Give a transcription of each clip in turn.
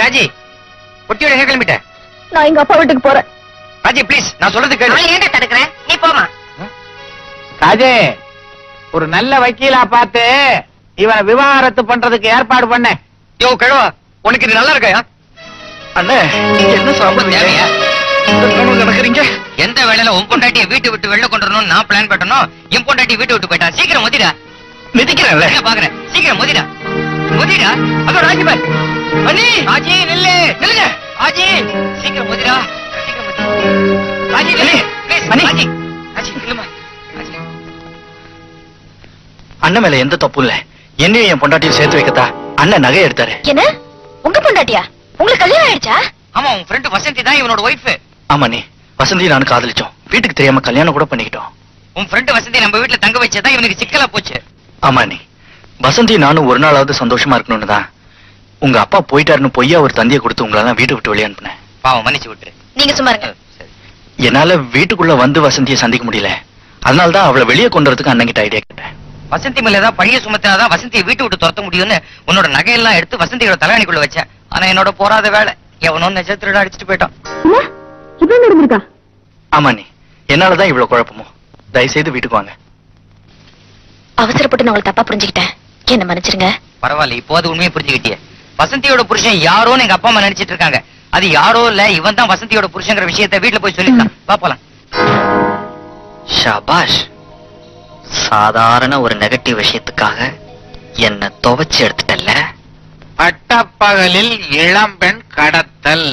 ராஜி பொட்டியோட எங்க கிளம்பிட்ட? நான் எங்க அப்பா வீட்டுக்கு போறேன். ராஜி ப்ளீஸ், நான் சொல்றது கேளு. ஏன் தடுக்கிறேன்? நீ போமா. ராஜே, ஒரு நல்ல வக்கீலா பார்த்து இவனை விவாகரத்து பண்றதுக்கு ஏற்பாடு பண்ண. யோ கிழவா, உனக்கு இது நல்லா இருக்கா? அண்ணே, என்ன சாப்பிட தேவையா? நடக்கிறீங்க? எந்த வேலையில உன் பொண்டாட்டிய வீட்டு விட்டு வெளில கொண்டு வரணும்னு நான் பிளான் பண்ணணும். என் பொண்டாட்டி வீட்டு விட்டு போயிட்டான். சீக்கிரம் மோதிடா. மிதிக்கிறேன்ல. பாக்குறேன், சீக்கிரம் மோதிடா. மோதிடா. அதோ ராஜி பாய். அண்ணி, ராஜி நில்லு, நில்லுங்க. ராஜி சீக்கிரம் மோதிடா. சீக்கிரம் மோதிடா. ராஜி நில்லு. ப்ளீஸ் ராஜி. ராஜி நில்லுமா. அண்ணன் மேல எந்த தப்பும் இல்ல. என்னையும் என் பொண்டாட்டியும் சேர்த்து வைக்கத்தா அண்ணன் நகை எடுத்தாரு. என்ன, உங்க பொண்டாட்டியா? உங்களுக்கு கல்யாணம் ஆயிடுச்சா? ஆமா, உன் ஃப்ரெண்ட் வசந்தி தான் இவனோட ஒய்ஃப். ஆமா, நீ வசந்தி நானும் காதலிச்சோம். வீட்டுக்கு தெரியாம கல்யாணம் கூட பண்ணிக்கிட்டோம். உன் ஃப்ரெண்ட் வசந்தி நம்ம வீட்டுல தங்க வச்சதா இவனுக்கு சிக்கலா போச்சு. ஆமா, நீ வசந்தி நானும் ஒரு நாளாவது சந்தோஷமா இருக்கணும்னு தான் உங்க அப்பா போயிட்டாருன்னு பொய்யா ஒரு தந்தியை கொடுத்து உங்களெல்லாம் வீட்டு விட்டு வெளியே அனுப்புனேன். பாவம், மன்னிச்சு விட்டுரு. நீங்க சும்மா இருங்க. என்னால வீட்டுக்குள்ள வந்து வசந்தியை சந்திக்க முடியல. அதனாலதான் அவளை வெளியே கொண்டு வரதுக்கு அண்ணன் கிட்ட ஐடியா கேட்டேன். வசந்தி மேல ஏதாவது பழைய சுமத்தினாதான் வசந்தியை வீட்டு விட்டு துரத்த முடியும்னு உன்னோட நகையெல்லாம் எடுத்து வசந்தியோட தலையணிக்குள்ள வச்சேன். ஆனா என்னோட போராத வேலை, எவனோ நெஜத்திரோட அடிச்சுட்டு போயிட்டான். ஆமா, நீ என்னாலதான் இவ்வளவு குழப்பமும். தயவுசெய்து வீட்டுக்கு வாங்க. அவசரப்பட்டு நான் உங்களை தப்பா புரிஞ்சுக்கிட்டேன், என்ன மன்னிச்சிருங்க. பரவாயில்ல, இப்போது உண்மையை புரிஞ்சுக்கிட்டிய. வசந்தியோட புருஷன் யாரோன்னு எங்க அப்பா அம்மா நினைச்சிட்டு இருக்காங்க. அது யாரோ இல்ல, இவன் தான் வசந்தியோட புருஷங்கிற விஷயத்தை வீட்டுல போய் சொல்லிட்டான். வா போலாம். ஷாபாஷ். சாதாரண ஒரு நெகட்டிவ் விஷயத்துக்காக என்ன துவைச்சு எடுத்துட்டல்ல. பட்டப்பகலில் இளம்பெண் கடத்தல்.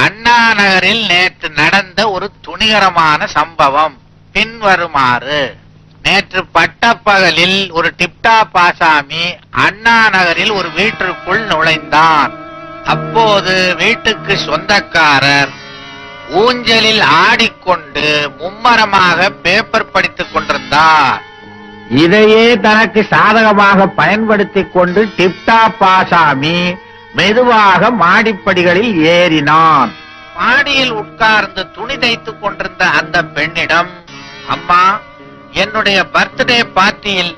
அண்ணா நகரில் நேற்று நடந்த ஒரு துணிகரமான சம்பவம் பின்வருமாறு. நேற்று பட்டப்பகலில் ஒரு டிப்டாப் ஆசாமி அண்ணா நகரில் ஒரு வீட்டிற்குள் நுழைந்தான். அப்போது வீட்டுக்கு சொந்தக்காரர் ஊஞ்சலில் ஆடிக்கொண்டு மும்மரமாக பேப்பர் படித்துக் கொண்டிருந்தார். இதையே தனக்கு சாதகமாக பயன்படுத்திக் கொண்டு டிப்டாப் ஆசாமி மெதுவாக மாடிப்படிகளில் ஏறினான். மாடியில் உட்கார்ந்து துணி தைத்துக் கொண்டிருந்த அந்த பெண்ணிடம், அம்மா, என்னுடைய பர்த்டே பார்ட்டியில்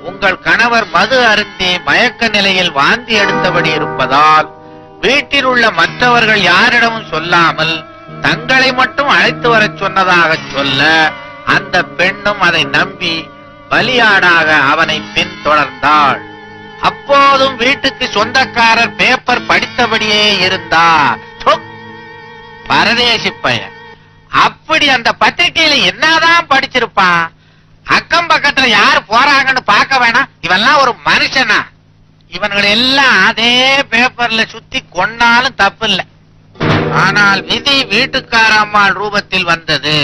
உங்கள் கணவர் மது அருந்தி மயக்க நிலையில் வாந்தி எடுத்தபடி இருப்பதால் வீட்டில் உள்ள மற்றவர்கள் யாரிடமும் சொல்லாமல் தங்களை மட்டும் அழைத்து வர சொன்னதாக சொல்ல, அந்த பெண்ணும் அதை நம்பி பலியாடாக அவனை பின்தொடர்ந்தாள். அப்போதும் வீட்டுக்கு சொந்தக்காரர் பேப்பர் படித்தபடியே இருந்தார். பரதேசி பையன். அப்படி அந்த பத்திரிகையில என்னதான் படிச்சிருப்பான்? அக்கம் பக்கத்துல யாரு போறாங்கன்னு பார்க்க வேணாம்? இவெல்லாம் ஒரு மனுஷனா? இவன்கள் எல்லாம் அதே பேப்பர்ல சுத்தி கொன்னாலும் தப்பு இல்லை. ஆனால் விதி வீட்டுக்கார அம்மாள் ரூபத்தில் வந்தது.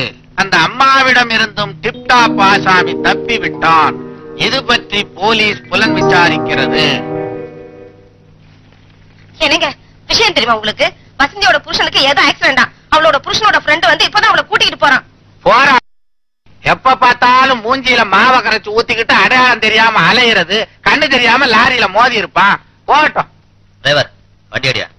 அந்த அம்மாவிடம் இருந்தும் டிப்டாப் ஆசாமி தப்பி விட்டான். இது பற்றி போலீஸ் புலன் விசாரிக்கிறது. என்னங்க விஷயம் தெரியுமா உங்களுக்கு? வசந்தியோட புருஷனுக்கு ஏதோ ஆக்சிடென்டா. அவளோட புருஷனோட ஃப்ரெண்ட் வந்து இப்பதான் அவளை கூட்டிட்டு போறான். எப்ப பார்த்தாலும் மூஞ்சியில மாவை கரைச்சு ஊத்திக்கிட்டு அடையாளம் தெரியாம அலையிறது, கண்ணு தெரியாம லாரியில மோதி இருப்பான். போகட்டும். டிரைவர், வண்டி அடியா.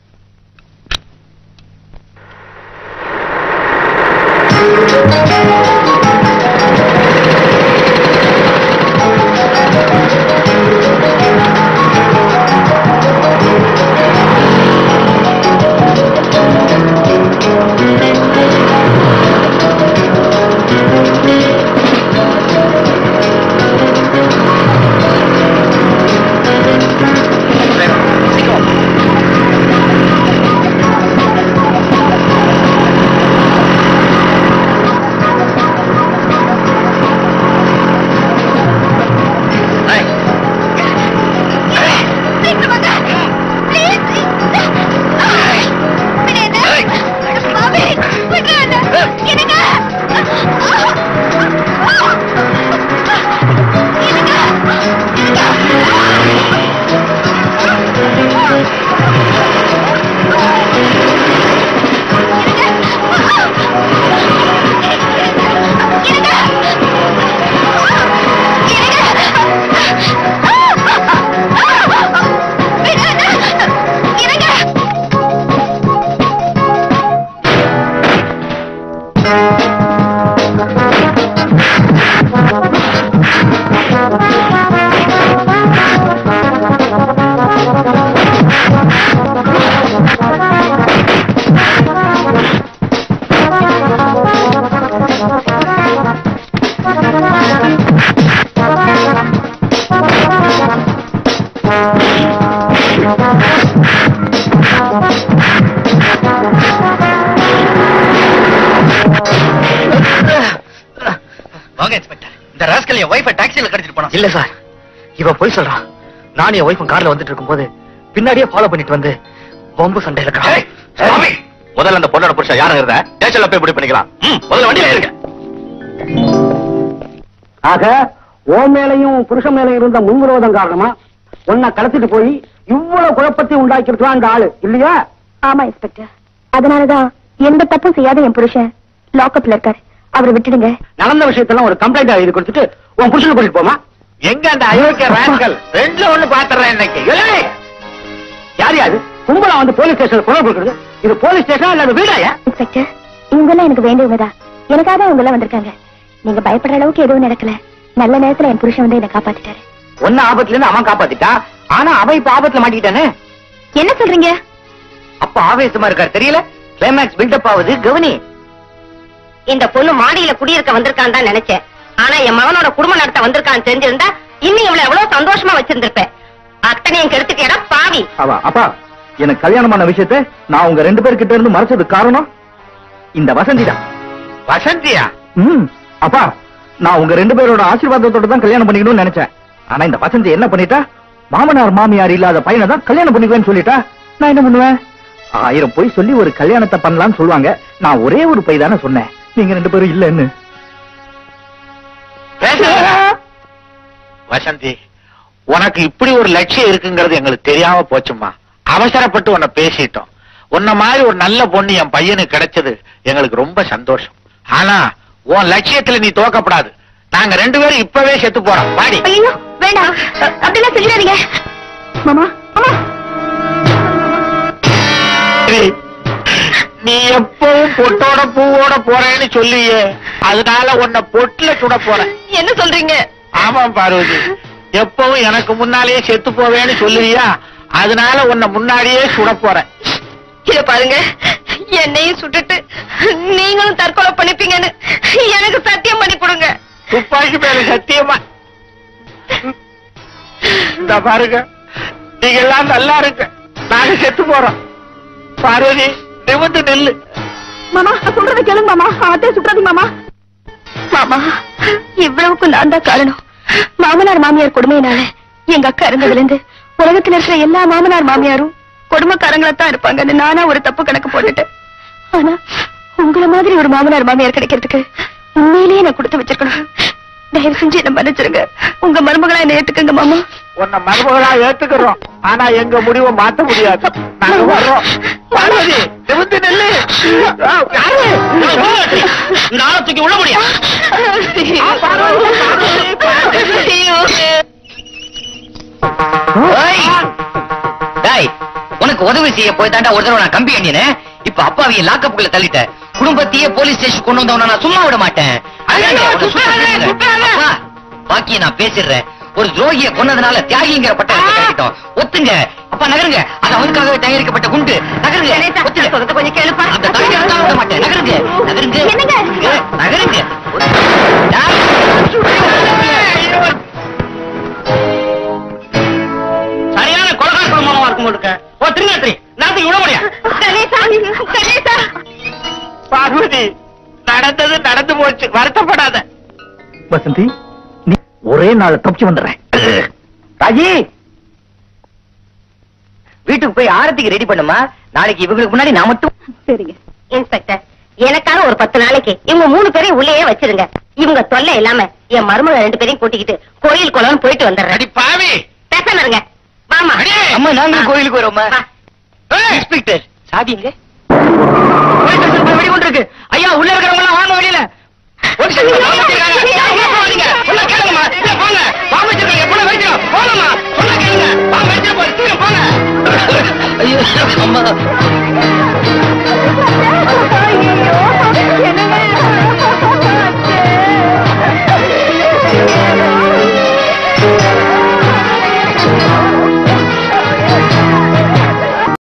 வாங்க இன்ஸ்பெக்டர். இந்த ராஸ்கல் என் வைஃபை டாக்ஸில கடத்திட்டு போனான். இல்ல சார், இவன் போய் சொல்றான். நான் என் ஒய்ஃபும் கார்ல வந்துட்டு இருக்கும்போது பின்னாடியே ஃபாலோ பண்ணிட்டு வந்து பொம்பு சண்டையில முதல்ல அந்த பொண்ணோட புருஷன் யாருங்கிறத ஸ்டேஷன்ல போய் முடிவு பண்ணிக்கலாம். முதல்ல வண்டியில இருங்க. ஆக ஓ மேலையும் புருஷன் மேலையும் இருந்த முன்விரோதம் காரணமா உன்னை கடத்திட்டு போய் இவ்வளவு குழப்பத்தை உண்டாக்கிருக்கலாம் அந்த ஆளு இல்லையா? ஆமா இன்ஸ்பெக்டர், அதனாலதான் எந்த தப்பும் செய்யாத என் புருஷன் லாக்அப்ல இருக்காரு. அவரை விட்டுடுங்க. நடந்த விஷயத்தெல்லாம் ஒரு கம்ப்ளைண்ட் எழுதி கொடுத்துட்டு உன் புருஷனை கூட்டிட்டு போமா. எங்க அந்த அயோக்கிய ராஸ்கல்? ரெண்டுல ஒண்ணு பாத்துறேன் இன்னைக்கு. யார் யாரு கும்பலா வந்து போலீஸ் ஸ்டேஷன்ல புகார் கொடுக்குறது? இது போலீஸ் ஸ்டேஷன் இல்ல வீடாயா? இன்ஸ்பெக்டர், இவங்கெல்லாம் எனக்கு வேண்டியவங்கதான். எனக்காக தான் இவங்க எல்லாம் வந்திருக்காங்க. நீங்க பயப்படுற அளவுக்கு எதுவும் நடக்கல. நல்ல நேரத்துல என் புருஷன் வந்து என்ன காப்பாத்திட்டாரு. ஒன்ன ஆபத்துல இருந்து அவன் காப்பாத்திட்டா, ஆனா அவன் இப்ப ஆபத்துல மாட்டிக்கிட்டானே. என்ன சொல்றீங்க? அப்ப ஆவேசமா இருக்காரு தெரியல. கிளைமேக்ஸ் பில்டப் ஆகுது, கவனி. இந்த பொண்ணு மாடியில குடியிருக்க வந்திருக்கான்னு தான் நினைச்சேன். ஆனா என் மகனோட குடும்ப நடத்த வந்திருக்கான்னு தெரிஞ்சிருந்தா இன்னும் இவளை எவ்வளவு சந்தோஷமா வச்சிருந்திருப்பேன். அத்தனையும் கெடுத்துட்டேடா பாவி. அப்பா, எனக்கு கல்யாணமான விஷயத்தை நான் உங்க 2 பேர்கிட்ட இருந்து மறைச்சதுக்கு காரணம் இந்த வசந்தி தான். வசந்தியா? அப்பா, நான் உங்க 2 பேரோட ஆசீர்வாதத்தோட தான் கல்யாணம் பண்ணிக்கணும்னு நினைச்சேன். ஆனா இந்த வசந்தி என்ன பண்ணிட்டா, மாமனார் மாமியார் இல்லாத பையனை தான் கல்யாணம் பண்ணிக்குவேன்னு சொல்லிட்டா. நான் என்ன பண்ணுவேன்? 1000 போய் சொல்லி ஒரு கல்யாணத்தை பண்ணலாம்னு சொல்லுவாங்க. நான் ஒரே ஒரு பை தானே சொன்னேன். நீங்க 2 பேரும் இல்லன்னு. வசந்தி, உனக்கு இப்படி ஒரு லட்சியம் இருக்குங்கிறது எங்களுக்கு தெரியாம போச்சுமா. அவசரப்பட்டு உன்னை பேசிட்டோம். உன்ன மாதிரி ஒரு நல்ல பொண்ணு என் பையனுக்கு கிடைச்சது எங்களுக்கு ரொம்ப சந்தோஷம். ஆனா உன் லட்சியத்துல நீ தோக்கப்படாது. நாங்க 2 பேரும் இப்பவே செத்து போறோம். பாடி. ஐயோ வேண்டாம், அப்படிலாம் சொல்லிடாதீங்க. மாமா மாமா, நீ எப்பவும் பொட்டோட பூவோட போறேன்னு சொல்லியே, அதனால உன்னை பொட்டுல சுட போறேன். என்ன சொல்றீங்க? ஆமா பார்வதி, எப்பவும் எனக்கு முன்னாலேயே செத்து போவேன்னு சொல்லுவியா, அதனால உன்னை முன்னாடியே சுட போறேன். இத பாருங்க, என்னையும் சுட்டுட்டு நீங்களும் தற்கொலை பண்ணிப்பீங்கன்னு எனக்கு சத்தியம் பண்ணி கொடுங்க. துப்பாக்கி மேல சத்தியமா. இந்த பாருங்க, நீங்க எல்லாம் நல்லா இருக்க, நாங்க செத்து போறோம். பார்வதி, நிமிர்ந்து நில்லு. மாமா சொல்றதை கேளுங்க மாமா. அதே சுற்றாதீங்க மாமா. மாமா, இவ்வளவுக்கு நான் தான் காரணம். மாமனார் மாமியார் கொடுமையினால எங்க அக்கா இருந்ததுல இருந்து உலகத்துல இருக்கிற எல்லா மாமனார் மாமியாரும் கொடுமைக்காரங்களா தான் இருப்பாங்கன்னு நானா ஒரு தப்பு கணக்கு போட்டுட்டேன். ஆனா உங்களை மாதிரி ஒரு மாமனார் மாமியார் கிடைக்கிறதுக்கு உண்மையிலேயே நான் கொடுத்து வச்சிருக்கணும். தயவு செஞ்சு என்ன மன்னிச்சிருங்க. உங்க மருமகளா என்ன ஏத்துக்கங்க மாமா. உன்னை மருமகளா ஏத்துக்கிறோம், ஆனா எங்க முடிவை மாத்த முடியாது. நாங்க வர்றோம். பார்வதி, நிமிர்ந்து நில்லு. யாரு? நாளத்துக்கு உள்ள முடியும். உனக்கு உதவி செய்ய போய் தாண்டா ஒரு தடவை நான் கம்பி எண்ணினேன். இப்ப அப்பாவிய லாக்கப்புக்குள்ள தள்ளிட்ட. குடும்பத்தையே போலீஸ் ஸ்டேஷன் கொண்டு வந்தவன நான் சும்மா விட மாட்டேன். அப்பா, பாக்கிய நான் பேசிடுறேன். ஒரு துரோகிய கொன்னதுனால தியாகிங்கிற பட்டம் கிடைக்கட்டும். ஒத்துங்க. அப்பா நகருங்க. அது அவனுக்காகவே தயாரிக்கப்பட்ட குண்டு. நகருங்க. ஒத்துங்க. கொஞ்சம் கேளுப்பா. அந்த தலையை விட மாட்டேன். நகருங்க. நகருங்க. நகருங்க. சரியான கொலகார குடும்பமா இருக்கும் போது இருக்க. ஓ திருநாத்திரி, நாத்துக்கு விட முடியும். பார்வதி, நடந்தது நடந்து போச்சு, வருத்தப்படாத. வசந்தி, நீ ஒரே நாள் தப்பிச்சு வந்துடுறேன். ராஜி, வீட்டுக்கு போய் ஆரத்திக்கு ரெடி பண்ணுமா. நாளைக்கு இவங்களுக்கு முன்னாடி நான் மட்டும். சரிங்க இன்ஸ்பெக்டர், எனக்காக ஒரு 10 நாளைக்கு இவங்க 3 பேரையும் உள்ளேயே வச்சிருங்க. இவங்க தொல்லை இல்லாம என் மருமக 2 பேரையும் கூட்டிக்கிட்டு கோயில் குளம் போயிட்டு வந்துடுறேன். அடி பாவி, பேசாம இருங்க. வாமா. அம்மா, நாங்களும் கோயிலுக்கு வரோம்மா. இன்ஸ்பெக்டர், சாவி எங்க? வெடிகுண்டு இருக்கு. ஐயா, உள்ள இருக்கிறவங்க எல்லாம் வாங்க வெளியில. ஐயோ அம்மா.